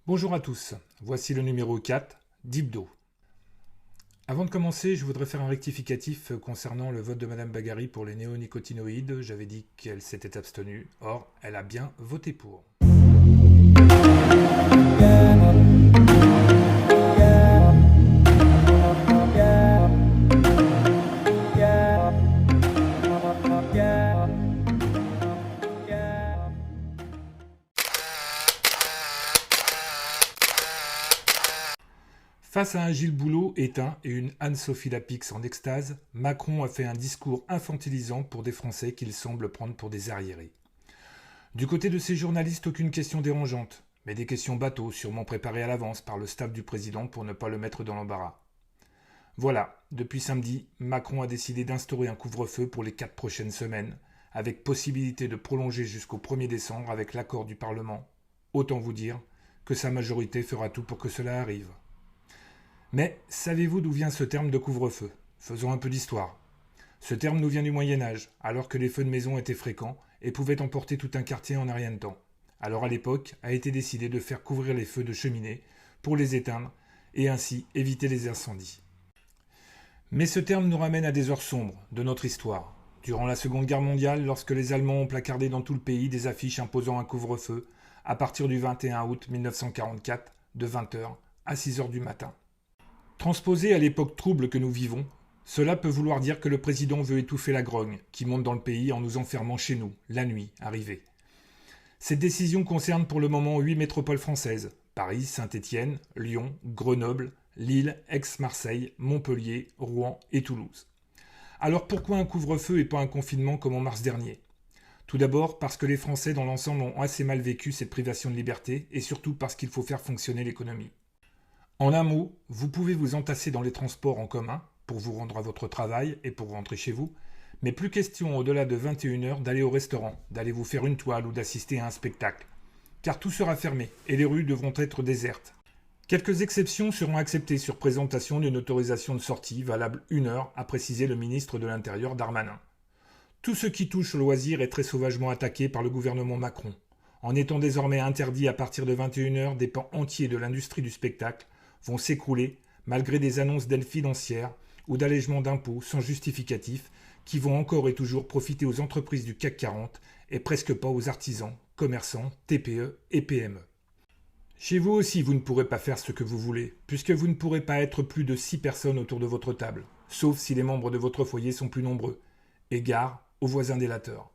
Bonjour à tous, voici le numéro 4 d'Hibdo. Avant de commencer, je voudrais faire un rectificatif concernant le vote de Madame Bagari pour les néonicotinoïdes. J'avais dit qu'elle s'était abstenue, or elle a bien voté pour. Face à un Gilles Boulot éteint et une Anne-Sophie Lapix en extase, Macron a fait un discours infantilisant pour des Français qu'il semble prendre pour des arriérés. Du côté de ces journalistes, aucune question dérangeante, mais des questions bateaux, sûrement préparées à l'avance par le staff du président pour ne pas le mettre dans l'embarras. Voilà, depuis samedi, Macron a décidé d'instaurer un couvre-feu pour les 4 prochaines semaines, avec possibilité de prolonger jusqu'au 1er décembre avec l'accord du Parlement. Autant vous dire que sa majorité fera tout pour que cela arrive. Mais savez-vous d'où vient ce terme de couvre-feu? Faisons un peu d'histoire. Ce terme nous vient du Moyen-Âge, alors que les feux de maison étaient fréquents et pouvaient emporter tout un quartier en un rien de temps. Alors à l'époque, a été décidé de faire couvrir les feux de cheminée pour les éteindre et ainsi éviter les incendies. Mais ce terme nous ramène à des heures sombres de notre histoire. Durant la Seconde Guerre mondiale, lorsque les Allemands ont placardé dans tout le pays des affiches imposant un couvre-feu à partir du 21 août 1944 de 20h à 6h du matin. Transposé à l'époque trouble que nous vivons, cela peut vouloir dire que le président veut étouffer la grogne qui monte dans le pays en nous enfermant chez nous, la nuit arrivée. Cette décision concerne pour le moment 8 métropoles françaises, Paris, Saint-Étienne, Lyon, Grenoble, Lille, Aix-Marseille, Montpellier, Rouen et Toulouse. Alors pourquoi un couvre-feu et pas un confinement comme en mars dernier? Tout d'abord parce que les Français dans l'ensemble ont assez mal vécu cette privation de liberté et surtout parce qu'il faut faire fonctionner l'économie. En un mot, vous pouvez vous entasser dans les transports en commun pour vous rendre à votre travail et pour rentrer chez vous, mais plus question au-delà de 21h d'aller au restaurant, d'aller vous faire une toile ou d'assister à un spectacle. Car tout sera fermé et les rues devront être désertes. Quelques exceptions seront acceptées sur présentation d'une autorisation de sortie valable 1 heure, a précisé le ministre de l'Intérieur Darmanin. Tout ce qui touche au loisir est très sauvagement attaqué par le gouvernement Macron. En étant désormais interdit à partir de 21h, des pans entiers de l'industrie du spectacle vont s'écrouler malgré des annonces d'aides financières ou d'allègements d'impôts sans justificatif qui vont encore et toujours profiter aux entreprises du CAC 40 et presque pas aux artisans, commerçants, TPE et PME. Chez vous aussi, vous ne pourrez pas faire ce que vous voulez, puisque vous ne pourrez pas être plus de 6 personnes autour de votre table, sauf si les membres de votre foyer sont plus nombreux. Égard aux voisins délateurs.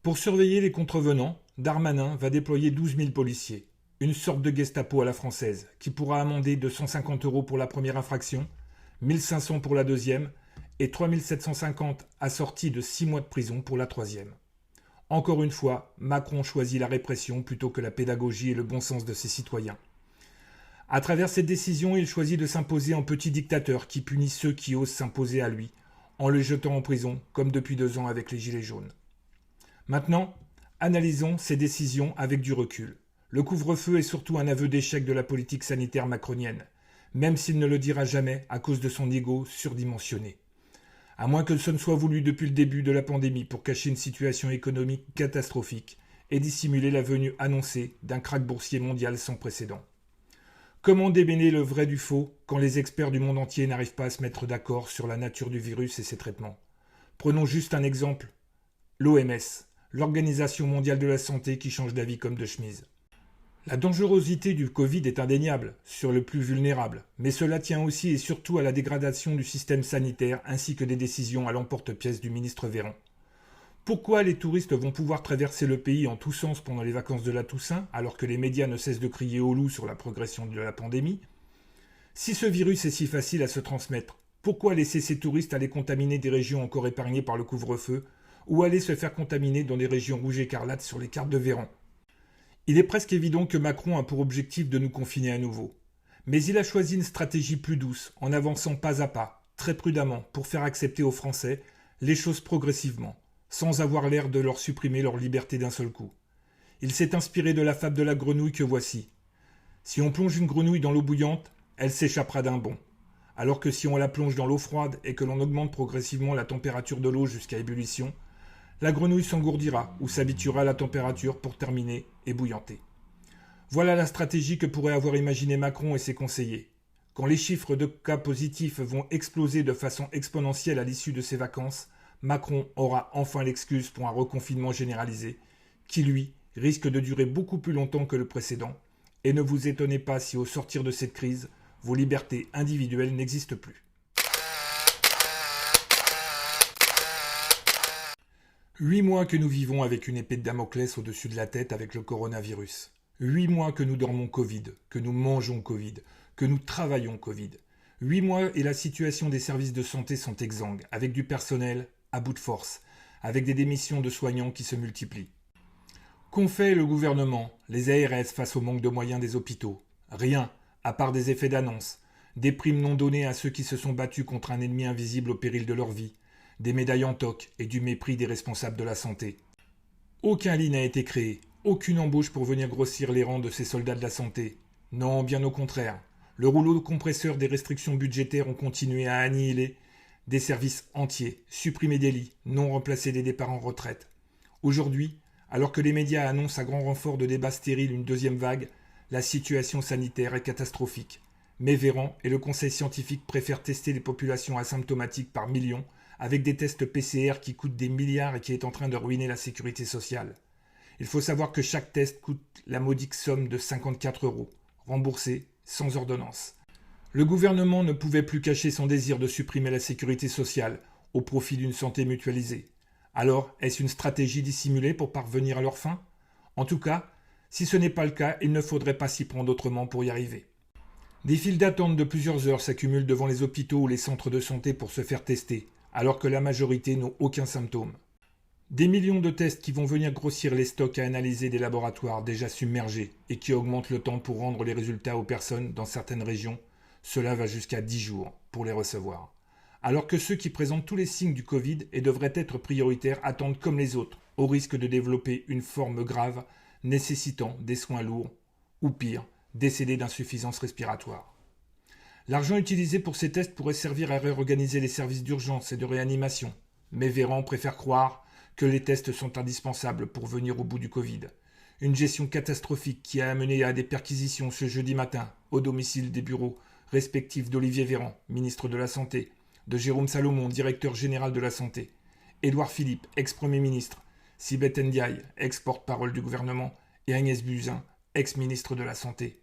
Pour surveiller les contrevenants, Darmanin va déployer 12 000 policiers. Une sorte de Gestapo à la française, qui pourra amender de 150 € pour la première infraction, 1500 pour la deuxième, et 3750 assortis de 6 mois de prison pour la troisième. Encore une fois, Macron choisit la répression plutôt que la pédagogie et le bon sens de ses citoyens. À travers cette décision, il choisit de s'imposer en petit dictateur qui punit ceux qui osent s'imposer à lui, en le jetant en prison, comme depuis 2 ans avec les Gilets jaunes. Maintenant, analysons ces décisions avec du recul. Le couvre-feu est surtout un aveu d'échec de la politique sanitaire macronienne, même s'il ne le dira jamais à cause de son ego surdimensionné. À moins que ce ne soit voulu depuis le début de la pandémie pour cacher une situation économique catastrophique et dissimuler la venue annoncée d'un krach boursier mondial sans précédent. Comment démêler le vrai du faux quand les experts du monde entier n'arrivent pas à se mettre d'accord sur la nature du virus et ses traitements? Prenons juste un exemple. L'OMS, l'Organisation mondiale de la santé qui change d'avis comme de chemise. La dangerosité du Covid est indéniable sur le plus vulnérable, mais cela tient aussi et surtout à la dégradation du système sanitaire ainsi que des décisions à l'emporte-pièce du ministre Véran. Pourquoi les touristes vont pouvoir traverser le pays en tous sens pendant les vacances de la Toussaint alors que les médias ne cessent de crier au loup sur la progression de la pandémie? Si ce virus est si facile à se transmettre, pourquoi laisser ces touristes aller contaminer des régions encore épargnées par le couvre-feu ou aller se faire contaminer dans des régions rouges écarlates sur les cartes de Véran? Il est presque évident que Macron a pour objectif de nous confiner à nouveau. Mais il a choisi une stratégie plus douce, en avançant pas à pas, très prudemment, pour faire accepter aux Français les choses progressivement, sans avoir l'air de leur supprimer leur liberté d'un seul coup. Il s'est inspiré de la fable de la grenouille que voici. Si on plonge une grenouille dans l'eau bouillante, elle s'échappera d'un bond. Alors que si on la plonge dans l'eau froide et que l'on augmente progressivement la température de l'eau jusqu'à ébullition, la grenouille s'engourdira ou s'habituera à la température pour terminer ébouillanter. Voilà la stratégie que pourraient avoir imaginé Macron et ses conseillers. Quand les chiffres de cas positifs vont exploser de façon exponentielle à l'issue de ces vacances, Macron aura enfin l'excuse pour un reconfinement généralisé, qui lui risque de durer beaucoup plus longtemps que le précédent. Et ne vous étonnez pas si au sortir de cette crise, vos libertés individuelles n'existent plus. 8 mois que nous vivons avec une épée de Damoclès au-dessus de la tête avec le coronavirus. 8 mois que nous dormons Covid, que nous mangeons Covid, que nous travaillons Covid. 8 mois et la situation des services de santé sont exsangues, avec du personnel à bout de force, avec des démissions de soignants qui se multiplient. Qu'ont fait le gouvernement, les ARS face au manque de moyens des hôpitaux? Rien, à part des effets d'annonce, des primes non données à ceux qui se sont battus contre un ennemi invisible au péril de leur vie, des médailles en toc et du mépris des responsables de la santé. Aucun lit n'a été créé, aucune embauche pour venir grossir les rangs de ces soldats de la santé. Non, bien au contraire. Le rouleau compresseur des restrictions budgétaires ont continué à annihiler des services entiers, supprimer des lits, non remplacer des départs en retraite. Aujourd'hui, alors que les médias annoncent à grand renfort de débats stériles une deuxième vague, la situation sanitaire est catastrophique. Mais Véran et le conseil scientifique préfèrent tester les populations asymptomatiques par millions avec des tests PCR qui coûtent des milliards et qui est en train de ruiner la sécurité sociale. Il faut savoir que chaque test coûte la modique somme de 54 €, remboursée sans ordonnance. Le gouvernement ne pouvait plus cacher son désir de supprimer la sécurité sociale au profit d'une santé mutualisée. Alors, est-ce une stratégie dissimulée pour parvenir à leur fin? En tout cas, si ce n'est pas le cas, il ne faudrait pas s'y prendre autrement pour y arriver. Des files d'attente de plusieurs heures s'accumulent devant les hôpitaux ou les centres de santé pour se faire tester, alors que la majorité n'ont aucun symptôme. Des millions de tests qui vont venir grossir les stocks à analyser des laboratoires déjà submergés et qui augmentent le temps pour rendre les résultats aux personnes dans certaines régions. Cela va jusqu'à 10 jours pour les recevoir. Alors que ceux qui présentent tous les signes du Covid et devraient être prioritaires attendent comme les autres, au risque de développer une forme grave nécessitant des soins lourds ou pire, décéder d'insuffisance respiratoire. L'argent utilisé pour ces tests pourrait servir à réorganiser les services d'urgence et de réanimation, mais Véran préfère croire que les tests sont indispensables pour venir au bout du Covid. Une gestion catastrophique qui a amené à des perquisitions ce jeudi matin au domicile des bureaux respectifs d'Olivier Véran, ministre de la Santé, de Jérôme Salomon, directeur général de la Santé, Édouard Philippe, ex-premier ministre, Sibeth Ndiaye, ex-porte-parole du gouvernement, et Agnès Buzyn, ex-ministre de la Santé.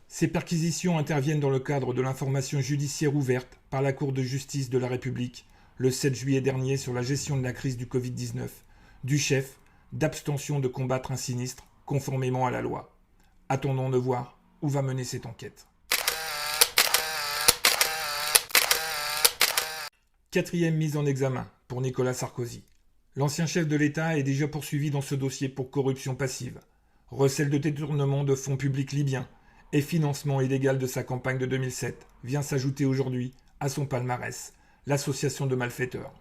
Ces perquisitions interviennent dans le cadre de l'information judiciaire ouverte par la Cour de justice de la République le 7 juillet dernier sur la gestion de la crise du Covid-19, du chef d'abstention de combattre un sinistre conformément à la loi. Attendons de voir où va mener cette enquête. 4e mise en examen pour Nicolas Sarkozy. L'ancien chef de l'État est déjà poursuivi dans ce dossier pour corruption passive, recel de détournement de fonds publics libyens et financement illégal de sa campagne de 2007 vient s'ajouter aujourd'hui à son palmarès l'association de malfaiteurs.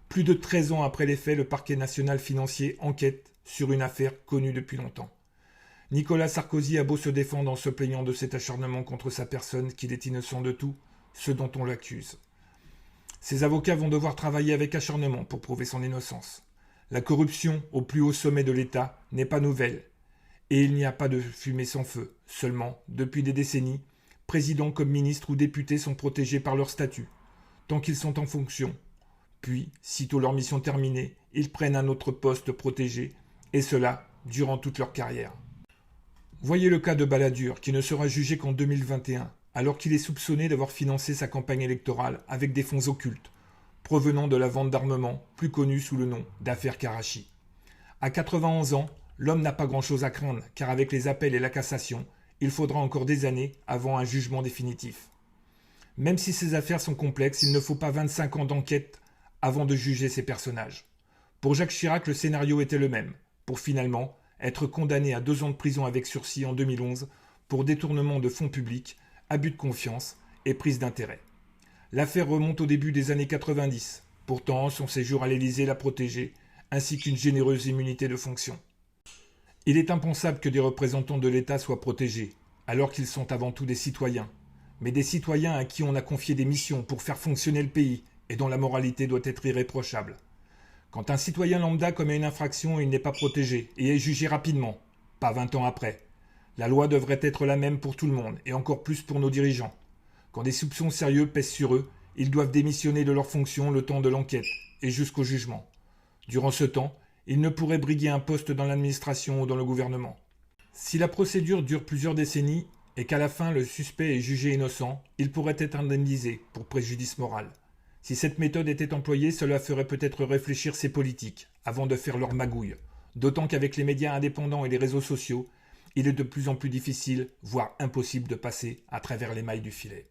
Plus de 13 ans après les faits, le parquet national financier enquête sur une affaire connue depuis longtemps. Nicolas Sarkozy a beau se défendre en se plaignant de cet acharnement contre sa personne qu'il est innocent de tout ce dont on l'accuse. Ses avocats vont devoir travailler avec acharnement pour prouver son innocence. La corruption au plus haut sommet de l'État n'est pas nouvelle. Et il n'y a pas de fumée sans feu. Seulement, depuis des décennies, présidents comme ministres ou députés sont protégés par leur statut, tant qu'ils sont en fonction. Puis, sitôt leur mission terminée, ils prennent un autre poste protégé, et cela durant toute leur carrière. Voyez le cas de Balladur, qui ne sera jugé qu'en 2021, alors qu'il est soupçonné d'avoir financé sa campagne électorale avec des fonds occultes, provenant de la vente d'armement, plus connue sous le nom d'affaire Karachi. À 91 ans, l'homme n'a pas grand-chose à craindre, car avec les appels et la cassation, il faudra encore des années avant un jugement définitif. Même si ces affaires sont complexes, il ne faut pas 25 ans d'enquête avant de juger ces personnages. Pour Jacques Chirac, le scénario était le même, pour finalement être condamné à 2 ans de prison avec sursis en 2011 pour détournement de fonds publics, abus de confiance et prise d'intérêt. L'affaire remonte au début des années 90. Pourtant, son séjour à l'Élysée l'a protégé, ainsi qu'une généreuse immunité de fonction. Il est impensable que des représentants de l'État soient protégés, alors qu'ils sont avant tout des citoyens, mais des citoyens à qui on a confié des missions pour faire fonctionner le pays et dont la moralité doit être irréprochable. Quand un citoyen lambda commet une infraction, il n'est pas protégé et est jugé rapidement, pas 20 ans après. La loi devrait être la même pour tout le monde, et encore plus pour nos dirigeants. Quand des soupçons sérieux pèsent sur eux, ils doivent démissionner de leurs fonctions le temps de l'enquête, et jusqu'au jugement. Durant ce temps, ils ne pourraient briguer un poste dans l'administration ou dans le gouvernement. Si la procédure dure plusieurs décennies, et qu'à la fin le suspect est jugé innocent, il pourrait être indemnisé pour préjudice moral. Si cette méthode était employée, cela ferait peut-être réfléchir ces politiques, avant de faire leur magouille. D'autant qu'avec les médias indépendants et les réseaux sociaux, il est de plus en plus difficile, voire impossible de passer à travers les mailles du filet.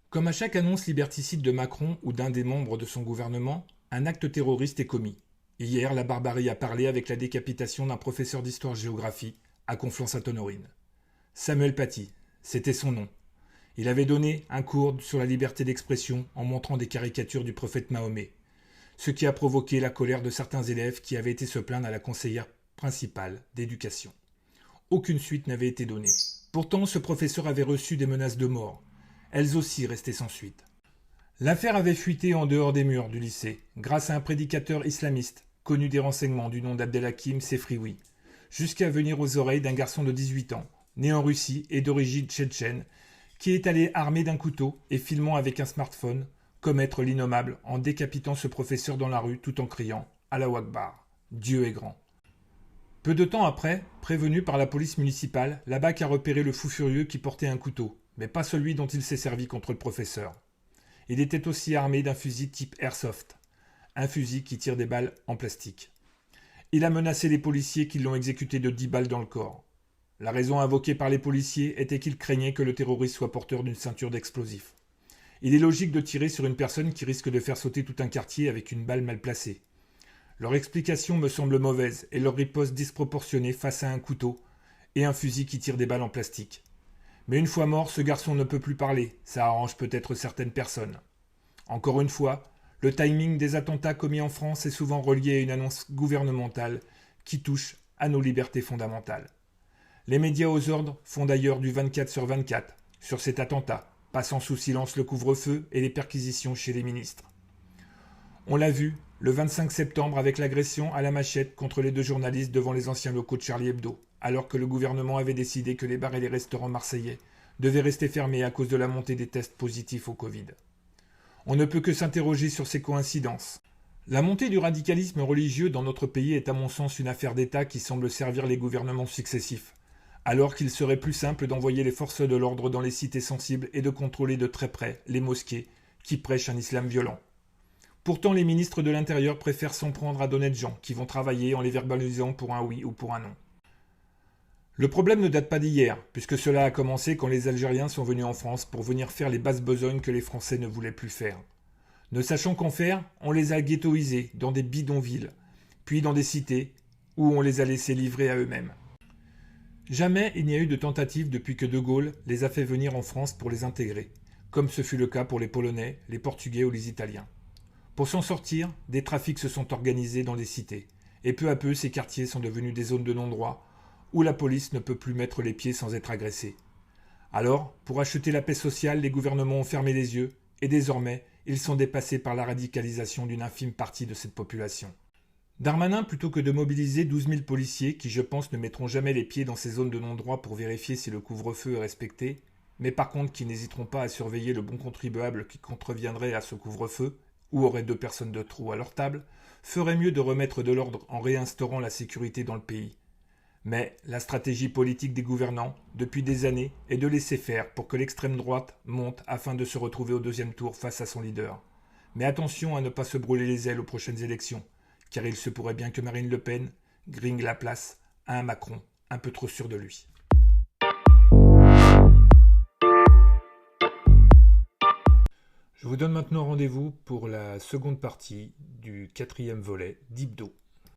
Comme à chaque annonce liberticide de Macron ou d'un des membres de son gouvernement, un acte terroriste est commis. Hier, la barbarie a parlé avec la décapitation d'un professeur d'histoire-géographie à Conflans-Sainte-Honorine. Samuel Paty, c'était son nom. Il avait donné un cours sur la liberté d'expression en montrant des caricatures du prophète Mahomet, ce qui a provoqué la colère de certains élèves qui avaient été se plaindre à la conseillère principale d'éducation. Aucune suite n'avait été donnée. Pourtant, ce professeur avait reçu des menaces de mort. Elles aussi restaient sans suite. L'affaire avait fuité en dehors des murs du lycée, grâce à un prédicateur islamiste, connu des renseignements du nom d'Abdelhakim Sefrioui, jusqu'à venir aux oreilles d'un garçon de 18 ans, né en Russie et d'origine tchétchène, qui est allé armé d'un couteau et filmant avec un smartphone, commettre l'innommable en décapitant ce professeur dans la rue tout en criant « Allahu Akbar, Dieu est grand ». Peu de temps après, prévenu par la police municipale, la BAC a repéré le fou furieux qui portait un couteau, mais pas celui dont il s'est servi contre le professeur. Il était aussi armé d'un fusil type Airsoft, un fusil qui tire des balles en plastique. Il a menacé les policiers qui l'ont exécuté de 10 balles dans le corps. La raison invoquée par les policiers était qu'ils craignaient que le terroriste soit porteur d'une ceinture d'explosifs. Il est logique de tirer sur une personne qui risque de faire sauter tout un quartier avec une balle mal placée. Leur explication me semble mauvaise et leur riposte disproportionnée face à un couteau et un fusil qui tire des balles en plastique. Mais une fois mort, ce garçon ne peut plus parler, ça arrange peut-être certaines personnes. Encore une fois, le timing des attentats commis en France est souvent relié à une annonce gouvernementale qui touche à nos libertés fondamentales. Les médias aux ordres font d'ailleurs du 24/24 sur cet attentat, passant sous silence le couvre-feu et les perquisitions chez les ministres. On l'a vu le 25 septembre avec l'agression à la machette contre les 2 journalistes devant les anciens locaux de Charlie Hebdo, alors que le gouvernement avait décidé que les bars et les restaurants marseillais devaient rester fermés à cause de la montée des tests positifs au Covid. On ne peut que s'interroger sur ces coïncidences. La montée du radicalisme religieux dans notre pays est à mon sens une affaire d'État qui semble servir les gouvernements successifs, alors qu'il serait plus simple d'envoyer les forces de l'ordre dans les cités sensibles et de contrôler de très près les mosquées qui prêchent un islam violent. Pourtant, les ministres de l'Intérieur préfèrent s'en prendre à d'honnêtes gens qui vont travailler en les verbalisant pour un oui ou pour un non. Le problème ne date pas d'hier, puisque cela a commencé quand les Algériens sont venus en France pour venir faire les basses besognes que les Français ne voulaient plus faire. Ne sachant qu'en faire, on les a ghettoisés dans des bidonvilles, puis dans des cités où on les a laissés livrer à eux-mêmes. Jamais il n'y a eu de tentative depuis que De Gaulle les a fait venir en France pour les intégrer, comme ce fut le cas pour les Polonais, les Portugais ou les Italiens. Pour s'en sortir, des trafics se sont organisés dans les cités, et peu à peu ces quartiers sont devenus des zones de non-droit, où la police ne peut plus mettre les pieds sans être agressée. Alors, pour acheter la paix sociale, les gouvernements ont fermé les yeux, et désormais, ils sont dépassés par la radicalisation d'une infime partie de cette population. Darmanin, plutôt que de mobiliser 12 000 policiers, qui je pense ne mettront jamais les pieds dans ces zones de non-droit pour vérifier si le couvre-feu est respecté, mais par contre qui n'hésiteront pas à surveiller le bon contribuable qui contreviendrait à ce couvre-feu, ou aurait 2 personnes de trop à leur table, ferait mieux de remettre de l'ordre en réinstaurant la sécurité dans le pays. Mais la stratégie politique des gouvernants, depuis des années, est de laisser faire pour que l'extrême droite monte afin de se retrouver au 2e tour face à son leader. Mais attention à ne pas se brûler les ailes aux prochaines élections, car il se pourrait bien que Marine Le Pen grigne la place à un Macron un peu trop sûr de lui. Je vous donne maintenant rendez-vous pour la seconde partie du 4e volet d'Hebdo.